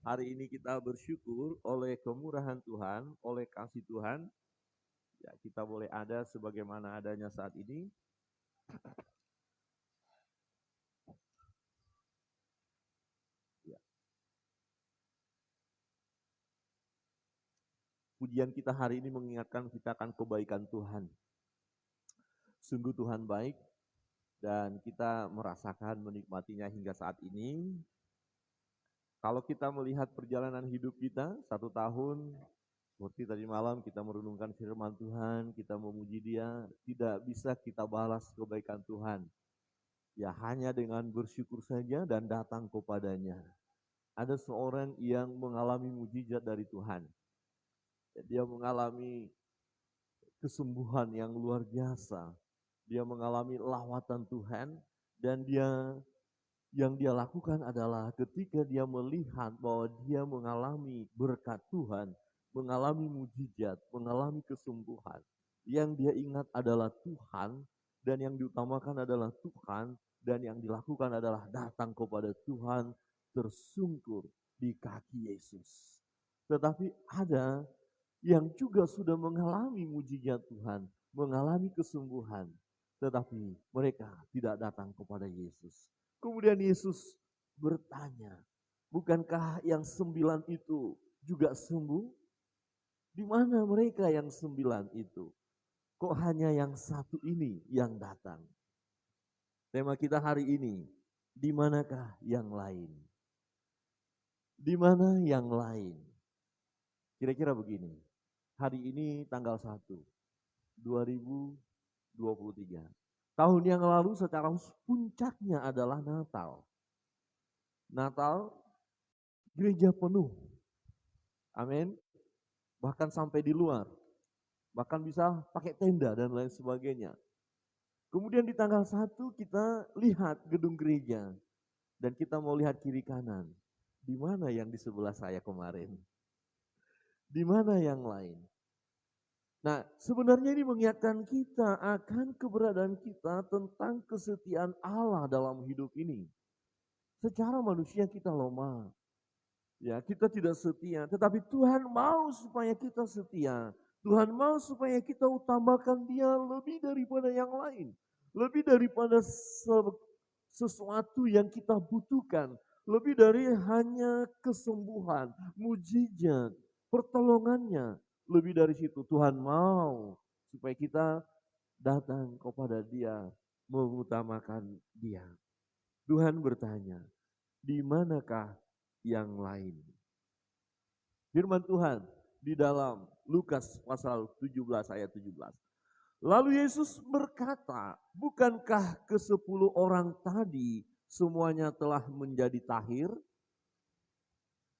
hari ini kita bersyukur oleh kemurahan Tuhan, oleh kasih Tuhan, ya kita boleh ada sebagaimana adanya saat ini. Ya. Pujian kita hari ini mengingatkan kita akan kebaikan Tuhan. Sungguh Tuhan baik dan kita merasakan menikmatinya hingga saat ini. Kalau kita melihat perjalanan hidup kita 1 tahun, seperti tadi malam kita merenungkan firman Tuhan, kita memuji Dia, tidak bisa kita balas kebaikan Tuhan. Ya hanya dengan bersyukur saja dan datang kepadanya. Ada seorang yang mengalami mujizat dari Tuhan. Dia mengalami kesembuhan yang luar biasa. Dia mengalami lawatan Tuhan dan yang dia lakukan adalah ketika dia melihat bahwa dia mengalami berkat Tuhan, mengalami mujizat, mengalami kesembuhan. Yang dia ingat adalah Tuhan dan yang diutamakan adalah Tuhan dan yang dilakukan adalah datang kepada Tuhan, tersungkur di kaki Yesus. Tetapi ada yang juga sudah mengalami mujizat Tuhan, mengalami kesembuhan, tetapi mereka tidak datang kepada Yesus. Kemudian Yesus bertanya, bukankah yang 9 itu juga sembuh? Di mana mereka yang 9 itu? Kok hanya yang 1 ini yang datang? Tema kita hari ini, di manakah yang lain? Di mana yang lain? Kira-kira begini, hari ini tanggal 1, 2023. Tahun yang lalu secara puncaknya adalah Natal. Natal, gereja penuh. Amin. Bahkan sampai di luar. Bahkan bisa pakai tenda dan lain sebagainya. Kemudian di tanggal 1 kita lihat gedung gereja. Dan kita mau lihat kiri kanan. Di mana yang di sebelah saya kemarin? Di mana yang lain? Nah, sebenarnya ini mengingatkan kita akan keberadaan kita tentang kesetiaan Allah dalam hidup ini. Secara manusia kita lemah. Ya, kita tidak setia, tetapi Tuhan mau supaya kita setia. Tuhan mau supaya kita utamakan Dia lebih daripada yang lain. Lebih daripada sesuatu yang kita butuhkan. Lebih dari hanya kesembuhan, mujizat, pertolongannya. Lebih dari situ Tuhan mau supaya kita datang kepada Dia, mengutamakan Dia. Tuhan bertanya, di manakah yang lain? Firman Tuhan di dalam Lukas pasal 17 ayat 17. Lalu Yesus berkata, bukankah ke-10 orang tadi semuanya telah menjadi tahir?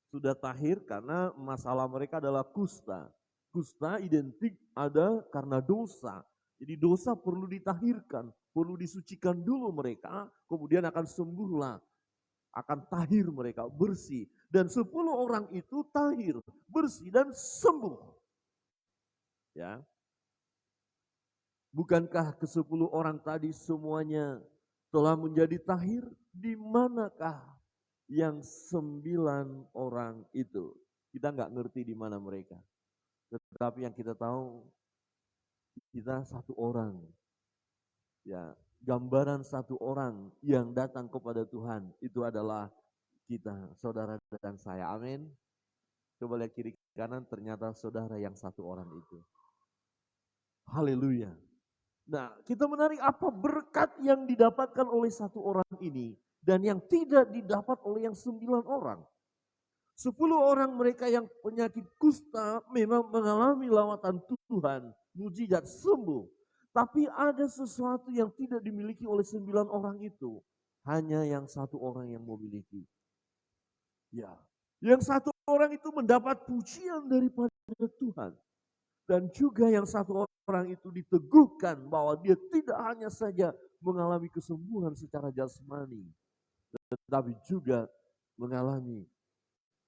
Sudah tahir karena masalah mereka adalah kusta. Kusta identik ada karena dosa. Jadi dosa perlu ditahirkan, perlu disucikan dulu mereka, kemudian akan sembuhlah. Akan tahir mereka, bersih. Dan 10 orang itu tahir, bersih dan sembuh. Ya. Bukankah ke-10 orang tadi semuanya telah menjadi tahir? Di manakah yang 9 orang itu? Kita nggak ngerti di mana mereka. Tetapi yang kita tahu, kita 1 orang. Ya, gambaran 1 orang yang datang kepada Tuhan itu adalah kita, saudara dan saya. Amin. Coba lihat kiri kanan, ternyata saudara yang 1 orang itu. Haleluya. Nah, kita menarik apa berkat yang didapatkan oleh 1 orang ini dan yang tidak didapat oleh yang 9 orang. 10 orang mereka yang penyakit kusta memang mengalami lawatan Tuhan, mujizat sembuh. Tapi ada sesuatu yang tidak dimiliki oleh 9 orang itu. Hanya yang 1 orang yang memiliki. Ya, yang 1 orang itu mendapat pujian daripada Tuhan. Dan juga yang 1 orang itu diteguhkan bahwa dia tidak hanya saja mengalami kesembuhan secara jasmani, tetapi juga mengalami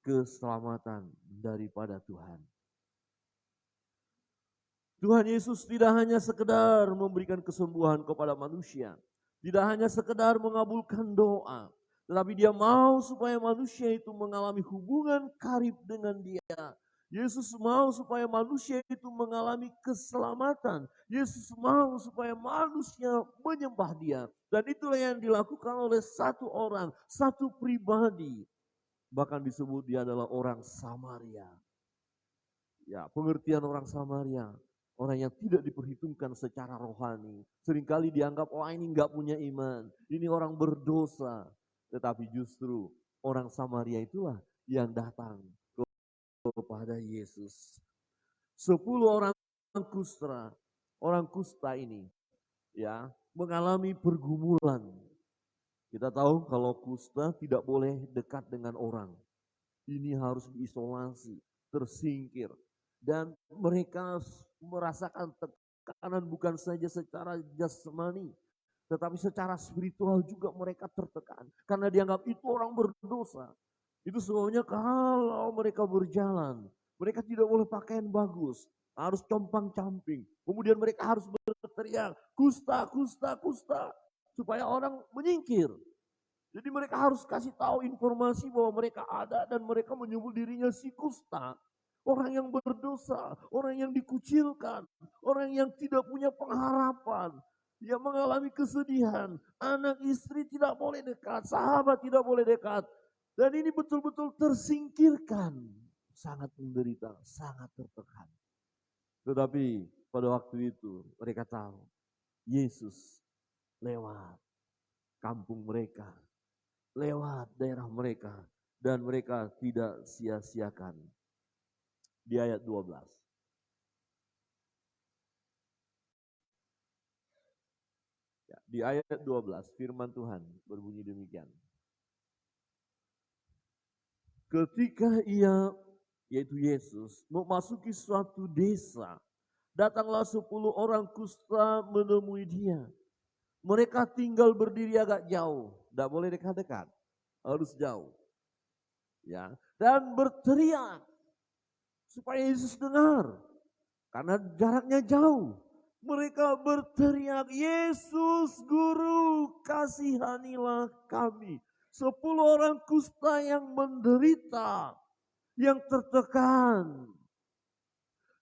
keselamatan daripada Tuhan. Tuhan Yesus tidak hanya sekedar memberikan kesembuhan kepada manusia, tidak hanya sekedar mengabulkan doa, Tetapi dia mau supaya manusia itu mengalami hubungan karib dengan dia. Yesus mau supaya manusia itu mengalami keselamatan. Yesus mau supaya manusia menyembah dia. Dan itulah yang dilakukan oleh satu orang, satu pribadi. Bahkan disebut dia adalah orang Samaria. Ya, pengertian orang Samaria. Orang yang tidak diperhitungkan secara rohani. Seringkali dianggap, oh ini enggak punya iman. Ini orang berdosa. Tetapi justru orang Samaria itulah yang datang kepada Yesus. 10 orang kusta ini ya mengalami pergumulan. Kita tahu kalau kusta tidak boleh dekat dengan orang. Ini harus diisolasi, tersingkir. Dan mereka merasakan tekanan bukan saja secara jasmani, tetapi secara spiritual juga mereka tertekan. Karena dianggap itu orang berdosa. Itu sebabnya kalau mereka berjalan, mereka tidak boleh pakaian bagus. Harus compang-camping. Kemudian mereka harus berteriak, kusta, kusta, kusta. Supaya orang menyingkir. Jadi mereka harus kasih tahu informasi bahwa mereka ada dan mereka menyebut dirinya si kusta. Orang yang berdosa, orang yang dikucilkan, orang yang tidak punya pengharapan. Dia mengalami kesedihan, anak istri tidak boleh dekat, sahabat tidak boleh dekat. Dan ini betul-betul tersingkirkan. Sangat menderita, sangat tertekan. Tetapi pada waktu itu mereka tahu Yesus lewat kampung mereka, lewat daerah mereka, dan mereka tidak sia-siakan. Di ayat 12. Ya, di ayat 12 firman Tuhan berbunyi demikian. Ketika ia, yaitu Yesus, memasuki suatu desa, datanglah 10 orang kusta menemui dia. Mereka tinggal berdiri agak jauh, tidak boleh dekat-dekat, harus jauh. Ya, dan berteriak supaya Yesus dengar, karena jaraknya jauh. Mereka berteriak, Yesus Guru, kasihanilah kami. 10 orang kusta yang menderita, yang tertekan.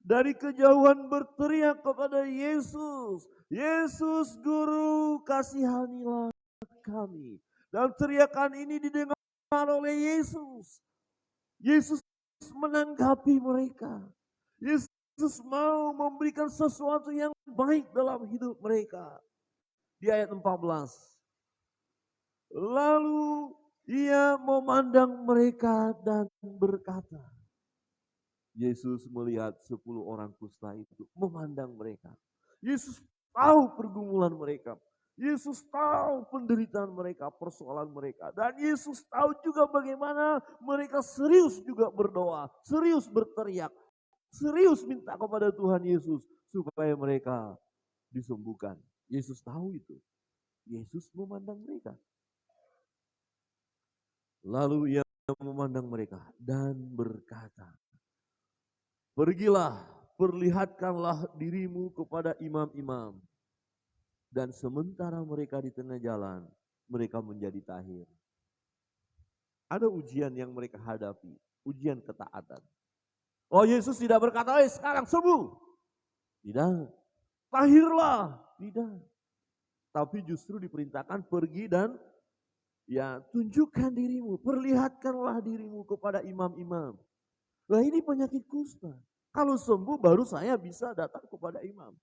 Dari kejauhan berteriak kepada Yesus, Yesus Guru, kasihanilah kami. Dan teriakan ini didengar oleh Yesus. Yesus menanggapi mereka. Yesus mau memberikan sesuatu yang baik dalam hidup mereka. Di ayat 14. Lalu ia memandang mereka dan berkata. Yesus melihat 10 orang kusta itu, memandang mereka. Yesus tahu pergumulan mereka. Yesus tahu penderitaan mereka, persoalan mereka. Dan Yesus tahu juga bagaimana mereka serius juga berdoa, serius berteriak, serius minta kepada Tuhan Yesus supaya mereka disembuhkan. Yesus tahu itu. Yesus memandang mereka. Lalu ia memandang mereka dan berkata, pergilah, perlihatkanlah dirimu kepada imam-imam. Dan sementara mereka di tengah jalan, mereka menjadi tahir. Ada ujian yang mereka hadapi, ujian ketaatan. Oh, Yesus tidak berkata, sekarang sembuh. Tidak. Tahirlah. Tidak. Tapi justru diperintahkan pergi dan ya tunjukkan dirimu, perlihatkanlah dirimu kepada imam-imam. Nah ini penyakit kusta. Kalau sembuh baru saya bisa datang kepada imam.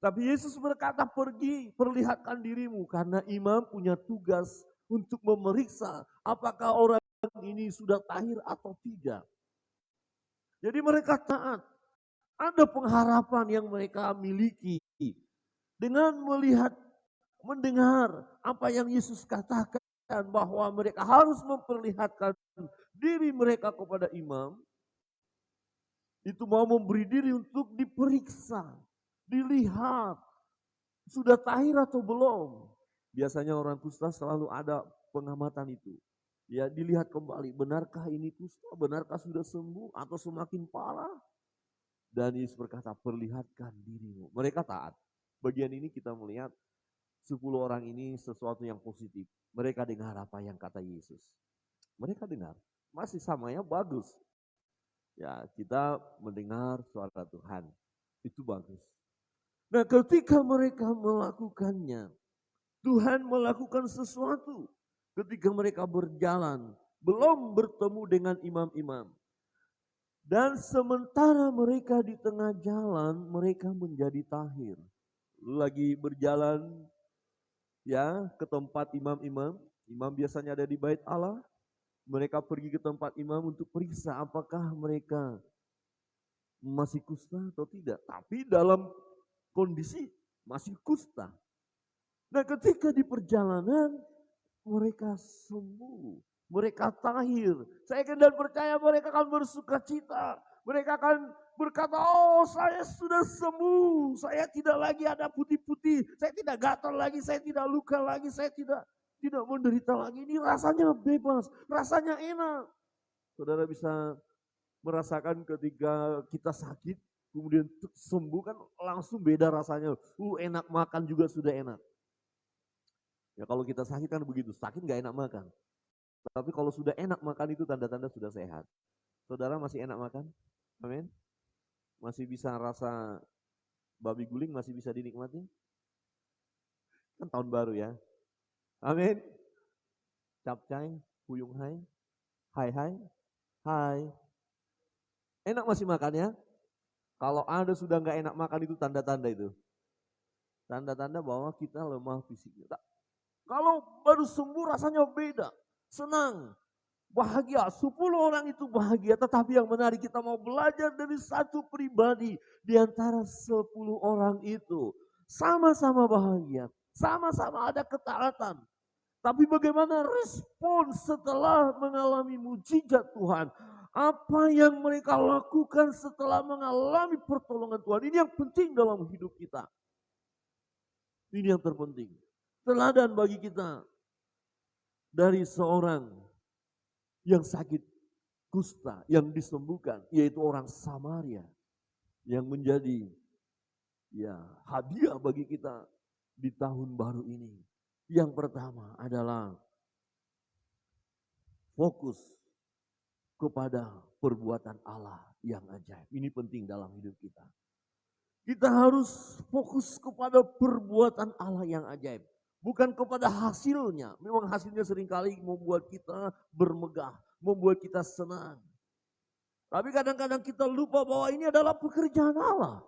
Tapi Yesus berkata pergi, perlihatkan dirimu. Karena imam punya tugas untuk memeriksa apakah orang ini sudah tahir atau tidak. Jadi mereka taat. Ada pengharapan yang mereka miliki. Dengan melihat, mendengar apa yang Yesus katakan. Bahwa mereka harus memperlihatkan diri mereka kepada imam. Itu mau memberi diri untuk diperiksa, dilihat, sudah tahir atau belum. Biasanya orang kusta selalu ada pengamatan itu. Ya dilihat kembali, benarkah ini kusta, benarkah sudah sembuh atau semakin parah. Dan Yesus berkata, perlihatkan dirimu. Mereka taat. Bagian ini kita melihat 10 orang ini sesuatu yang positif. Mereka dengar apa yang kata Yesus. Mereka dengar, masih samanya bagus. Ya, kita mendengar suara Tuhan, itu bagus. Nah, ketika mereka melakukannya, Tuhan melakukan sesuatu. Ketika mereka berjalan, belum bertemu dengan imam-imam. Dan sementara mereka di tengah jalan, mereka menjadi tahir. Lagi berjalan ya ke tempat imam-imam. Imam biasanya ada di bait Allah. Mereka pergi ke tempat imam untuk periksa apakah mereka masih kusta atau tidak. Tapi dalam kondisi masih kusta. Nah, ketika di perjalanan mereka sembuh, mereka tahir. Saya yakin dan percaya mereka akan bersuka cita. Mereka akan berkata, oh saya sudah sembuh, saya tidak lagi ada putih-putih, saya tidak gatal lagi, saya tidak luka lagi, saya tidak menderita lagi. Ini rasanya bebas, rasanya enak. Saudara bisa merasakan ketika kita sakit, kemudian sembuh kan langsung beda rasanya. Enak makan juga sudah enak. Ya kalau kita sakit kan begitu, sakit gak enak makan. Tapi kalau sudah enak makan itu tanda-tanda sudah sehat. Saudara masih enak makan? Amin. Masih bisa rasa babi guling masih bisa dinikmati? Kan tahun baru ya. Amin. Capcay, Puyung Hai, Hai Hai, Hai. Enak masih makan ya? Kalau Anda sudah gak enak makan itu tanda-tanda itu. Tanda-tanda bahwa kita lemah fisiknya. Kalau baru sembuh rasanya beda, senang, bahagia. 10 orang itu bahagia, tetapi yang menarik kita mau belajar dari satu pribadi di antara 10 orang itu. Sama-sama bahagia, sama-sama ada ketaatan. Tapi bagaimana respon setelah mengalami mujizat Tuhan? Apa yang mereka lakukan setelah mengalami pertolongan Tuhan? Ini yang penting dalam hidup kita. Ini yang terpenting. Teladan bagi kita dari seorang yang sakit kusta, yang disembuhkan, yaitu orang Samaria yang menjadi hadiah bagi kita di tahun baru ini. Yang pertama adalah fokus kepada perbuatan Allah yang ajaib. Ini penting dalam hidup kita. Kita harus fokus kepada perbuatan Allah yang ajaib. Bukan kepada hasilnya. Memang hasilnya seringkali membuat kita bermegah, membuat kita senang. Tapi kadang-kadang kita lupa bahwa ini adalah pekerjaan Allah.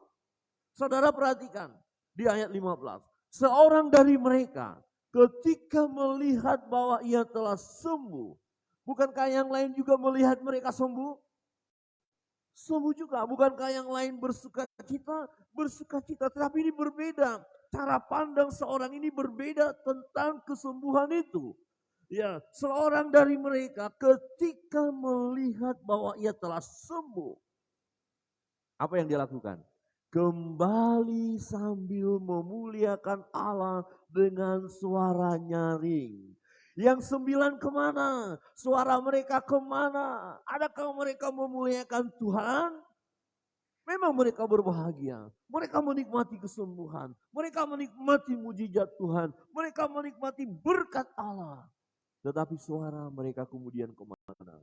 Saudara perhatikan di ayat 15. Seorang dari mereka ketika melihat bahwa ia telah sembuh. Bukankah yang lain juga melihat mereka sembuh? Sembuh juga. Bukankah yang lain bersuka cita? Bersuka cita. Tetapi ini berbeda. Cara pandang seorang ini berbeda tentang kesembuhan itu. Ya, seorang dari mereka ketika melihat bahwa ia telah sembuh. Apa yang dia lakukan? Kembali sambil memuliakan Allah dengan suara nyaring. Yang 9 kemana? Suara mereka kemana? Adakah mereka memuliakan Tuhan? Memang mereka berbahagia, mereka menikmati kesembuhan, mereka menikmati mujizat Tuhan, mereka menikmati berkat Allah. Tetapi suara mereka kemudian kemana?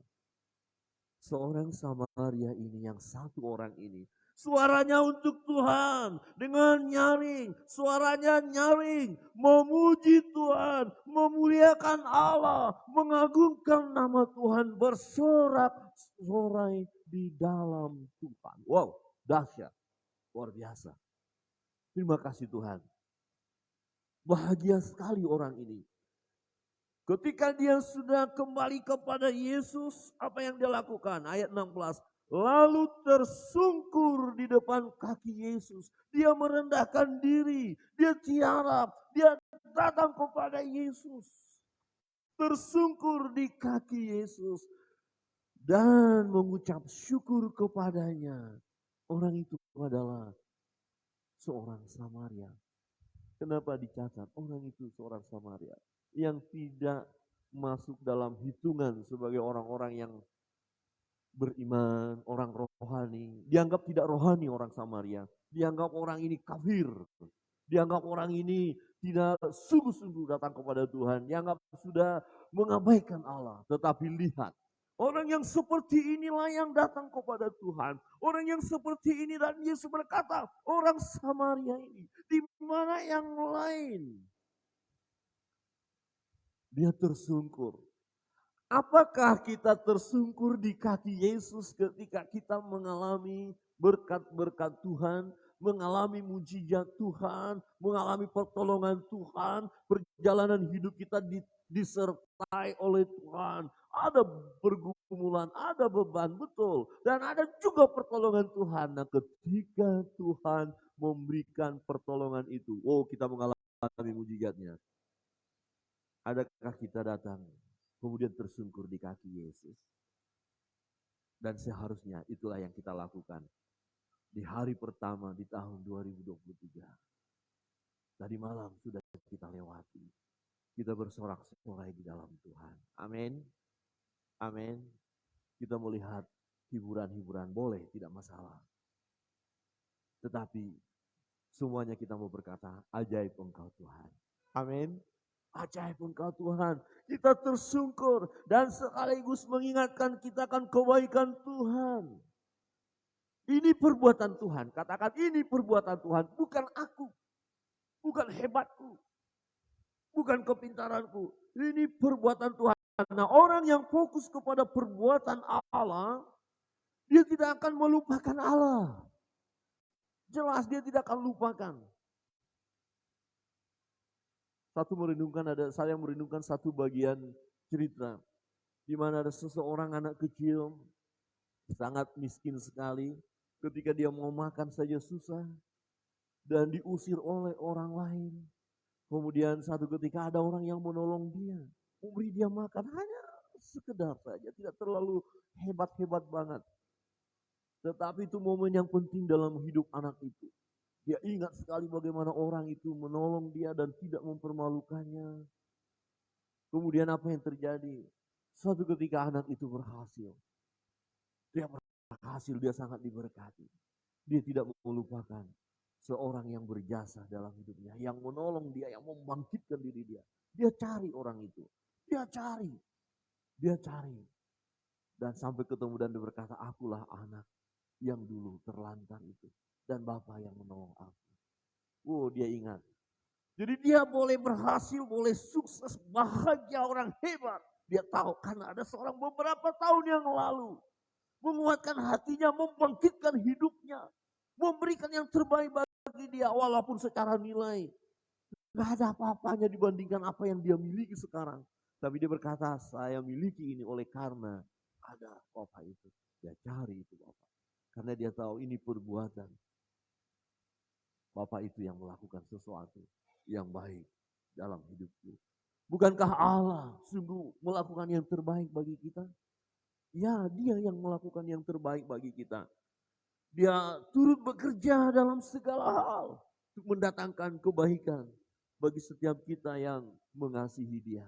Seorang Samaria ini, yang satu orang ini, suaranya untuk Tuhan dengan nyaring, suaranya nyaring, memuji Tuhan, memuliakan Allah, mengagungkan nama Tuhan, bersorak-sorai di dalam Tuhan. Wow. Dahsyat, luar biasa. Terima kasih Tuhan. Bahagia sekali orang ini. Ketika dia sudah kembali kepada Yesus, apa yang dia lakukan? Ayat 16. Lalu tersungkur di depan kaki Yesus. Dia merendahkan diri, dia tiarap, dia datang kepada Yesus. Tersungkur di kaki Yesus dan mengucap syukur kepadanya. Orang itu adalah seorang Samaria. Kenapa dicatat? Orang itu seorang Samaria yang tidak masuk dalam hitungan sebagai orang-orang yang beriman, orang rohani. Dianggap tidak rohani orang Samaria. Dianggap orang ini kafir. Dianggap orang ini tidak sungguh-sungguh datang kepada Tuhan, yang sudah mengabaikan Allah. Tetapi lihat, orang yang seperti inilah yang datang kepada Tuhan. Orang yang seperti ini, dan Yesus berkata, orang Samaria ini, di mana yang lain? Dia tersungkur. Apakah kita tersungkur di kaki Yesus ketika kita mengalami berkat-berkat Tuhan, mengalami mujizat Tuhan, mengalami pertolongan Tuhan, perjalanan hidup kita disertai oleh Tuhan. Ada pergumulan, ada beban, betul. Dan ada juga pertolongan Tuhan. Nah, ketika Tuhan memberikan pertolongan itu, oh kita mengalami mujizatnya. Adakah kita datang kemudian tersungkur di kaki Yesus? Dan seharusnya itulah yang kita lakukan di hari pertama di tahun 2023. Tadi malam sudah kita lewati. Kita bersorak-sorai di dalam Tuhan. Amin. Amin. Kita melihat hiburan-hiburan, boleh, tidak masalah. Tetapi semuanya kita mau berkata, ajaib Engkau Tuhan. Amin. Ajaib Engkau Tuhan. Kita tersungkur dan sekaligus mengingatkan kita akan kebaikan Tuhan. Ini perbuatan Tuhan. Katakan ini perbuatan Tuhan. Bukan aku. Bukan hebatku. Bukan kepintaranku. Ini perbuatan Tuhan. Nah, orang yang fokus kepada perbuatan Allah, dia tidak akan melupakan Allah. Jelas dia tidak akan lupakan. Saya merindungkan satu bagian cerita di mana ada seseorang anak kecil sangat miskin sekali, ketika dia mau makan saja susah dan diusir oleh orang lain. Kemudian satu ketika ada orang yang menolong dia, memberi dia makan hanya sekedar saja, tidak terlalu hebat-hebat banget. Tetapi itu momen yang penting dalam hidup anak itu. Dia ingat sekali bagaimana orang itu menolong dia dan tidak mempermalukannya. Kemudian apa yang terjadi? Suatu ketika anak itu berhasil. Dia berhasil, dia sangat diberkati. Dia tidak melupakan seorang yang berjasa dalam hidupnya. Yang menolong dia, yang membangkitkan diri dia. Dia cari orang itu. Dia cari. Dan sampai ketemu dan dia berkata, akulah anak yang dulu terlantar itu. Dan Bapa yang menolong aku. Oh, dia ingat. Jadi dia boleh berhasil, boleh sukses, bahagia, orang hebat. Dia tahu karena ada seorang beberapa tahun yang lalu menguatkan hatinya, membangkitkan hidupnya, memberikan yang terbaik bagi dia walaupun secara nilai gak ada apa-apanya dibandingkan apa yang dia miliki sekarang. Tapi dia berkata, saya miliki ini oleh karena ada Bapak itu. Dia cari itu Bapak. Karena dia tahu ini perbuatan Bapak itu yang melakukan sesuatu yang baik dalam hidupku. Bukankah Allah sungguh melakukan yang terbaik bagi kita? Ya, dia yang melakukan yang terbaik bagi kita. Dia turut bekerja dalam segala hal untuk mendatangkan kebaikan bagi setiap kita yang mengasihi dia.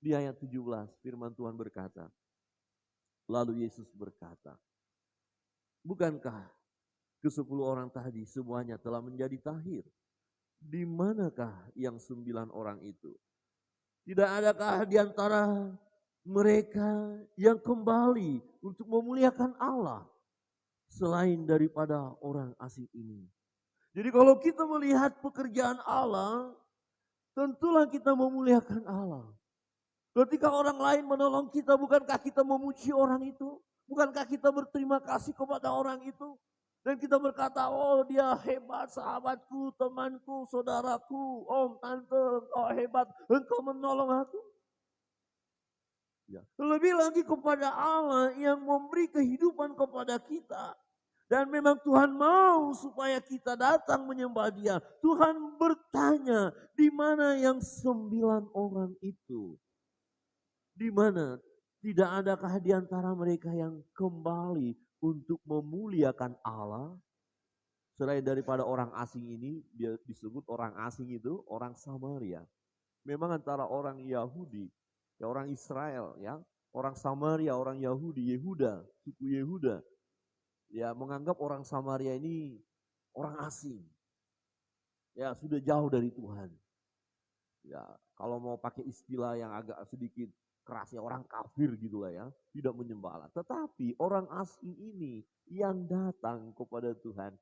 Di ayat 17 firman Tuhan berkata, lalu Yesus berkata, bukankah ke-10 orang tadi semuanya telah menjadi tahir? Di manakah yang 9 orang itu? Tidak adakah di antara mereka yang kembali untuk memuliakan Allah selain daripada orang asing ini? Jadi kalau kita melihat pekerjaan Allah, tentulah kita memuliakan Allah. Ketika orang lain menolong kita, bukankah kita memuji orang itu? Bukankah kita berterima kasih kepada orang itu? Dan kita berkata, oh dia hebat, sahabatku, temanku, saudaraku, om, tante, engkau hebat, engkau menolong aku. Ya. Lebih lagi kepada Allah yang memberi kehidupan kepada kita. Dan memang Tuhan mau supaya kita datang menyembah dia. Tuhan bertanya, di mana yang 9 orang itu? Di mana? Tidak adakah di antara mereka yang kembali untuk memuliakan Allah? Selain daripada orang asing ini, dia disebut orang asing itu orang Samaria. Memang antara orang Yahudi, ya orang Israel, ya orang Samaria, orang Yahudi, Yehuda, suku Yehuda, ya menganggap orang Samaria ini orang asing, ya sudah jauh dari Tuhan. Ya, kalau mau pakai istilah yang agak sedikit kerasnya orang kafir gitu lah ya, tidak menyembah Allah. Tetapi orang asing ini yang datang kepada Tuhan,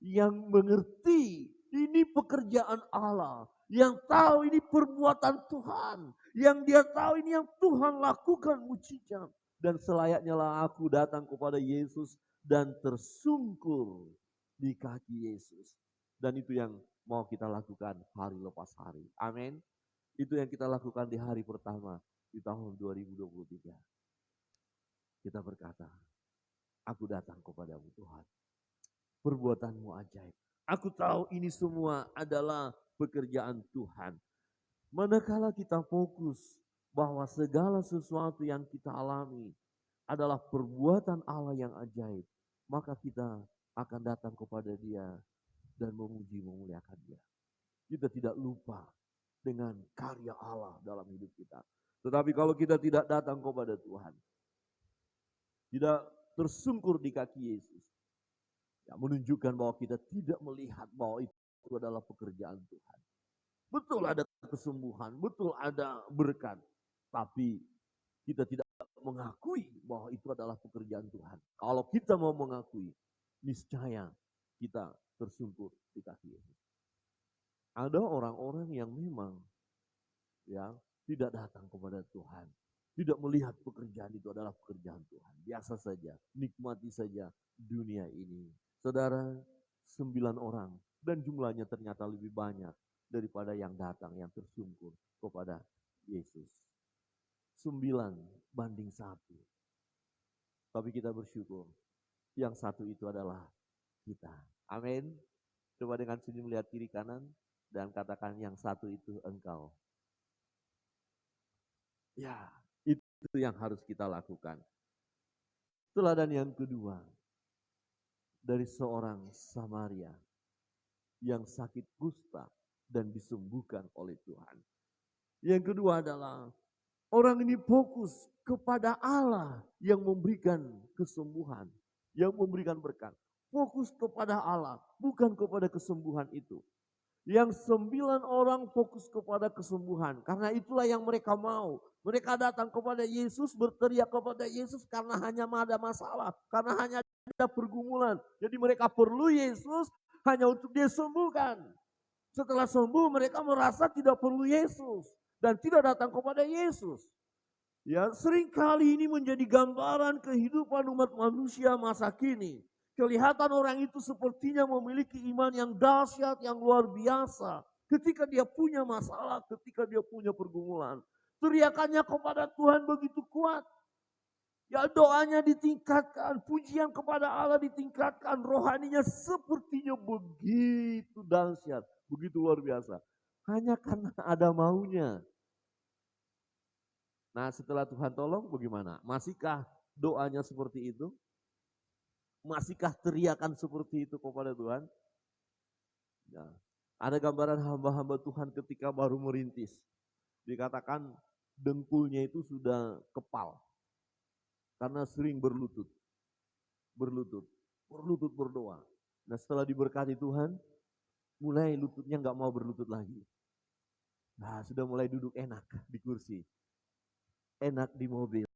yang mengerti ini pekerjaan Allah, yang tahu ini perbuatan Tuhan, yang dia tahu ini yang Tuhan lakukan mujizat. Dan selayaknya lah aku datang kepada Yesus dan tersungkur di kaki Yesus. Dan itu yang mau kita lakukan hari lepas hari. Amin. Itu yang kita lakukan di hari pertama di tahun 2023. Kita berkata, aku datang kepadamu Tuhan. Perbuatanmu ajaib. Aku tahu ini semua adalah pekerjaan Tuhan. Manakala kita fokus bahwa segala sesuatu yang kita alami adalah perbuatan Allah yang ajaib, maka kita akan datang kepada Dia dan memuji memuliakan Dia. Kita tidak lupa dengan karya Allah dalam hidup kita. Tetapi kalau kita tidak datang kepada Tuhan, tidak tersungkur di kaki Yesus, ya menunjukkan bahwa kita tidak melihat bahwa itu adalah pekerjaan Tuhan. Betul ada kesembuhan, betul ada berkat, tapi kita tidak mengakui bahwa itu adalah pekerjaan Tuhan. Kalau kita mau mengakui, niscaya kita tersungkur di kaki Yesus. Ada orang-orang yang memang ya tidak datang kepada Tuhan, tidak melihat pekerjaan itu adalah pekerjaan Tuhan. Biasa saja, nikmati saja dunia ini. Saudara, 9 orang dan jumlahnya ternyata lebih banyak daripada yang datang, yang tersungkur kepada Yesus. 9-1. Tapi kita bersyukur, yang satu itu adalah kita. Amin. Coba dengan senyum lihat kiri kanan dan katakan yang satu itu engkau. Ya, itu yang harus kita lakukan. Teladan yang kedua, dari seorang Samaria yang sakit kusta dan disembuhkan oleh Tuhan. Yang kedua adalah orang ini fokus kepada Allah yang memberikan kesembuhan, yang memberikan berkat. Fokus kepada Allah, bukan kepada kesembuhan itu. Yang 9 orang fokus kepada kesembuhan, karena itulah yang mereka mau. Mereka datang kepada Yesus, berteriak kepada Yesus karena hanya ada masalah, karena hanya ada pergumulan. Jadi mereka perlu Yesus hanya untuk dia sembuhkan. Setelah sembuh mereka merasa tidak perlu Yesus dan tidak datang kepada Yesus. Ya, seringkali ini menjadi gambaran kehidupan umat manusia masa kini. Kelihatan orang itu sepertinya memiliki iman yang dahsyat, yang luar biasa. Ketika dia punya masalah, ketika dia punya pergumulan. Teriakannya kepada Tuhan begitu kuat. Ya, doanya ditingkatkan, pujian kepada Allah ditingkatkan, rohaninya sepertinya begitu dahsyat, begitu luar biasa. Hanya karena ada maunya. Nah, setelah Tuhan tolong bagaimana? Masihkah doanya seperti itu? Masihkah teriakan seperti itu kepada Tuhan? Ya. Ada gambaran hamba-hamba Tuhan ketika baru merintis. Dikatakan dengkulnya itu sudah kepal. Karena sering berlutut berdoa. Nah, setelah diberkati Tuhan, mulai lututnya nggak mau berlutut lagi. Nah, sudah mulai duduk enak di kursi, enak di mobil,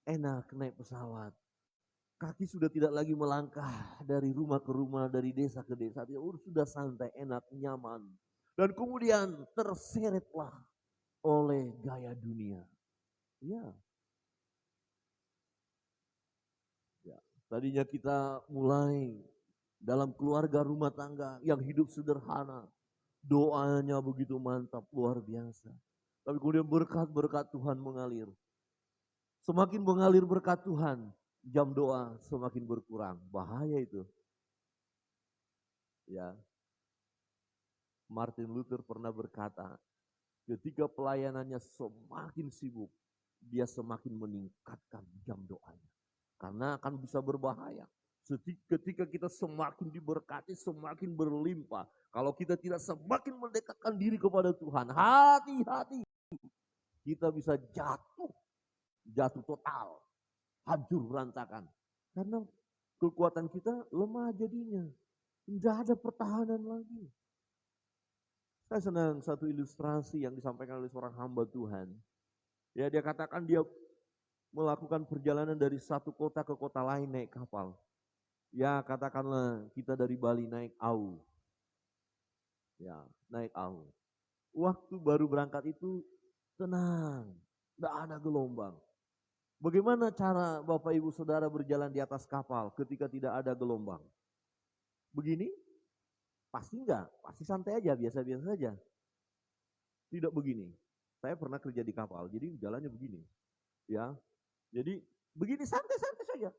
enak naik pesawat. Kaki sudah tidak lagi melangkah dari rumah ke rumah, dari desa ke desa. Dia sudah santai, enak, nyaman. Dan kemudian terseretlah oleh gaya dunia. Ya. Tadinya kita mulai dalam keluarga rumah tangga yang hidup sederhana. Doanya begitu mantap, luar biasa. Tapi kemudian berkat-berkat Tuhan mengalir. Semakin mengalir berkat Tuhan, jam doa semakin berkurang. Bahaya itu. Ya. Martin Luther pernah berkata, ketika pelayanannya semakin sibuk, dia semakin meningkatkan jam doanya. Karena akan bisa berbahaya. Ketika kita semakin diberkati, semakin berlimpah. Kalau kita tidak semakin mendekatkan diri kepada Tuhan, hati-hati. Kita bisa jatuh total, hancur berantakan. Karena kekuatan kita lemah jadinya. Tidak ada pertahanan lagi. Saya senang satu ilustrasi yang disampaikan oleh seorang hamba Tuhan. Ya, dia katakan dia melakukan perjalanan dari satu kota ke kota lain naik kapal. Ya, katakanlah kita dari Bali naik AU. Ya, naik AU. Waktu baru berangkat itu tenang, tidak ada gelombang. Bagaimana cara Bapak Ibu Saudara berjalan di atas kapal ketika tidak ada gelombang? Begini? Pasti enggak, pasti santai aja, biasa-biasa saja. Tidak begini. Saya pernah kerja di kapal, jadi jalannya begini. Ya, jadi begini santai-santai saja.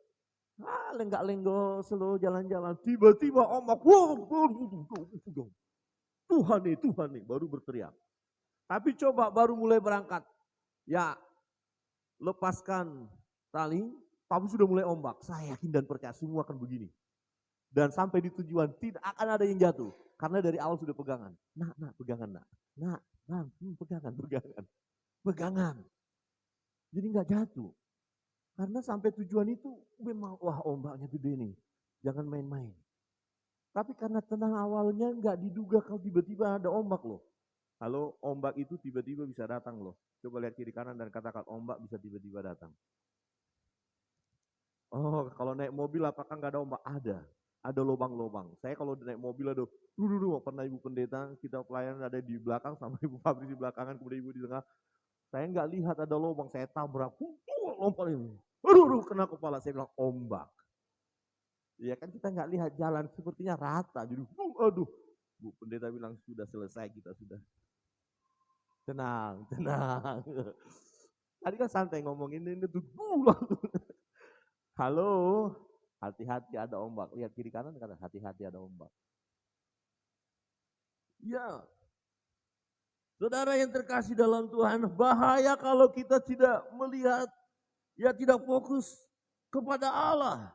Lenggak-lenggok slow jalan-jalan. Tiba-tiba ombak. Tuhan nih, baru berteriak. Tapi coba baru mulai berangkat. Ya, lepaskan tali, tapi sudah mulai ombak. Saya yakin dan percaya semua akan begini. Dan sampai di tujuan tidak akan ada yang jatuh. Karena dari awal sudah pegangan. Pegangan nak. Bang, pegangan. Jadi nggak jatuh. Karena sampai tujuan itu memang wah ombaknya gede nih. Jangan main-main. Tapi karena tenang awalnya nggak diduga kalau tiba-tiba ada ombak loh. Halo, ombak itu tiba-tiba bisa datang loh. Coba lihat kiri kanan dan katakan ombak bisa tiba-tiba datang. Oh, kalau naik mobil apakah nggak ada ombak? Ada lubang-lubang. Saya kalau naik mobil pernah ibu pendeta, kita pelayanan ada di belakang sama ibu Fabri di belakangan, kemudian ibu di tengah. Saya nggak lihat ada lubang, saya tabrak, lompat ini. Kena kepala, saya bilang ombak. Ya kan kita nggak lihat jalan, sepertinya rata. Jadi, Bu pendeta bilang sudah selesai, kita sudah. Tenang. Tadi kan santai ngomongin ini tuh, halo, hati-hati ada ombak. Lihat kiri kanan kata hati-hati ada ombak. Ya, saudara yang terkasih dalam Tuhan, bahaya kalau kita tidak melihat, ya tidak fokus kepada Allah.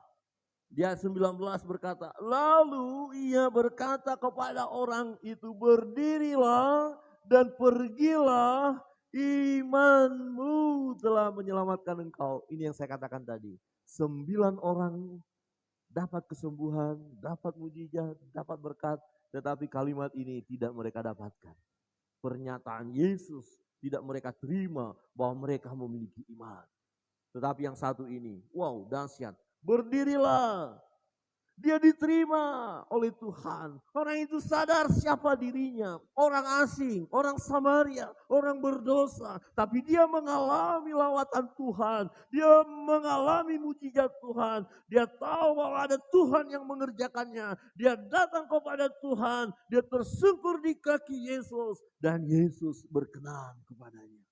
Dia 19 berkata, lalu ia berkata kepada orang itu, berdirilah dan pergilah, imanmu telah menyelamatkan engkau. Ini yang saya katakan tadi. 9 orang dapat kesembuhan, dapat mujizat, dapat berkat, tetapi kalimat ini tidak mereka dapatkan. Pernyataan Yesus tidak mereka terima bahwa mereka memiliki iman. Tetapi yang satu ini, wow dahsyat. Berdirilah. Dia diterima oleh Tuhan. Orang itu sadar siapa dirinya. Orang asing, orang Samaria, orang berdosa. Tapi dia mengalami lawatan Tuhan. Dia mengalami mujizat Tuhan. Dia tahu bahwa ada Tuhan yang mengerjakannya. Dia datang kepada Tuhan. Dia tersungkur di kaki Yesus. Dan Yesus berkenan kepadanya.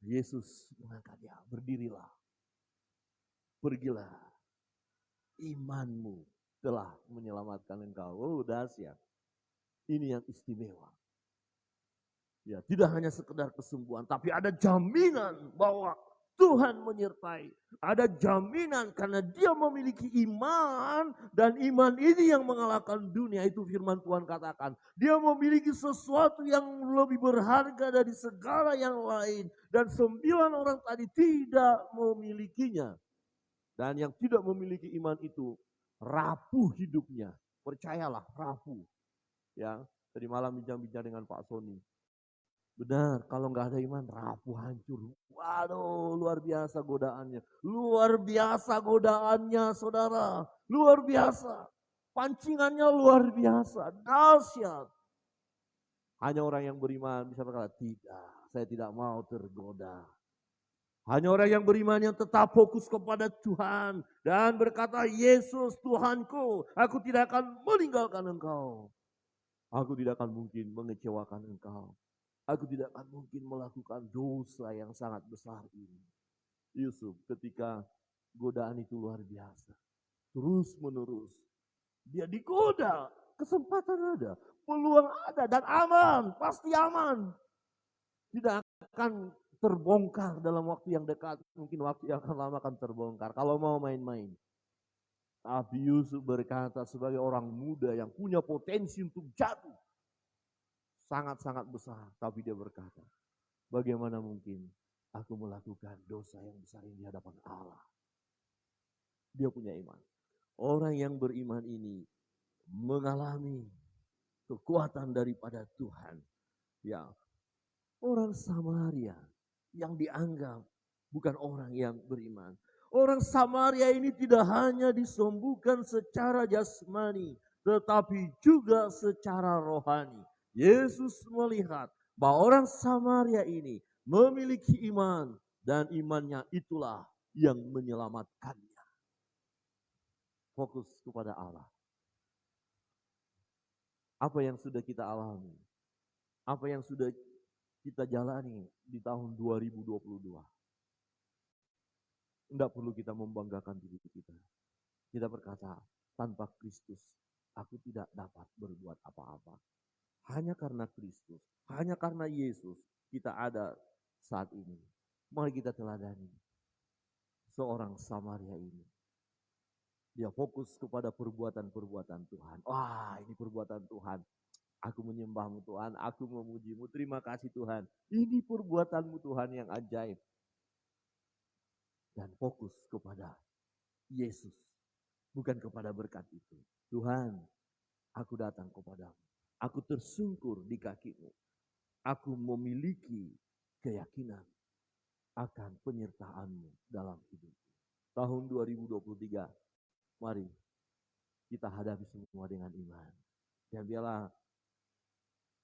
Yesus mengangkat dia, berdirilah. Pergilah. Imanmu telah menyelamatkan engkau. Oh, dahsyat. Ini yang istimewa. Ya, tidak hanya sekedar kesembuhan, tapi ada jaminan bahwa Tuhan menyertai. Ada jaminan karena dia memiliki iman dan iman ini yang mengalahkan dunia. Itu firman Tuhan katakan. Dia memiliki sesuatu yang lebih berharga dari segala yang lain. Dan 9 orang tadi tidak memilikinya. Dan yang tidak memiliki iman itu rapuh hidupnya. Percayalah, rapuh. Ya, tadi malam bincang-bincang dengan Pak Sony. Benar, kalau nggak ada iman rapuh, hancur. Waduh, luar biasa godaannya. Luar biasa godaannya, saudara. Luar biasa. Pancingannya luar biasa, dahsyat. Hanya orang yang beriman bisa berkata, tidak, saya tidak mau tergoda. Hanya orang yang beriman yang tetap fokus kepada Tuhan. Dan berkata, Yesus Tuhanku, aku tidak akan meninggalkan engkau. Aku tidak akan mungkin mengecewakan engkau. Aku tidak akan mungkin melakukan dosa yang sangat besar ini. Yusuf ketika godaan itu luar biasa. Terus menerus. Dia digoda. Kesempatan ada. Peluang ada dan aman. Pasti aman. Tidak akan terbongkar dalam waktu yang dekat. Mungkin waktu yang akan lama akan terbongkar. Kalau mau main-main. Tapi Yusuf berkata sebagai orang muda yang punya potensi untuk jatuh. Sangat-sangat besar. Tapi dia berkata, bagaimana mungkin aku melakukan dosa yang besar ini di hadapan Allah. Dia punya iman. Orang yang beriman ini mengalami kekuatan daripada Tuhan. Ya, orang Samaria yang dianggap bukan orang yang beriman. Orang Samaria ini tidak hanya disembuhkan secara jasmani, tetapi juga secara rohani. Yesus melihat bahwa orang Samaria ini memiliki iman dan imannya itulah yang menyelamatkannya. Fokus kepada Allah. Apa yang sudah kita alami? Apa yang sudah kita jalani di tahun 2022? Tidak perlu kita membanggakan diri kita. Kita berkata, tanpa Kristus, aku tidak dapat berbuat apa-apa. Hanya karena Kristus, hanya karena Yesus, kita ada saat ini. Mari kita teladani seorang Samaria ini. Dia fokus kepada perbuatan-perbuatan Tuhan. Wah, ini perbuatan Tuhan. Aku menyembahmu Tuhan, aku memujimu. Terima kasih Tuhan. Ini perbuatanmu Tuhan yang ajaib. Dan fokus kepada Yesus. Bukan kepada berkat itu. Tuhan, aku datang kepadamu. Aku tersungkur di kakimu. Aku memiliki keyakinan akan penyertaanmu dalam hidup. Tahun 2023, mari kita hadapi semua dengan iman. Dan biarlah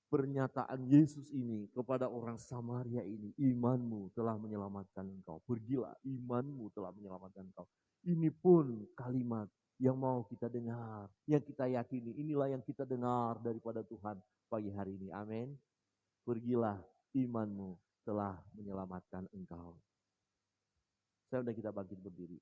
pernyataan Yesus ini kepada orang Samaria ini, imanmu telah menyelamatkan engkau. Pergilah, imanmu telah menyelamatkan engkau. Ini pun kalimat yang mau kita dengar, yang kita yakini. Inilah yang kita dengar daripada Tuhan pagi hari ini. Amin. Pergilah, imanmu telah menyelamatkan engkau. Saya sudah kita bangkit berdiri.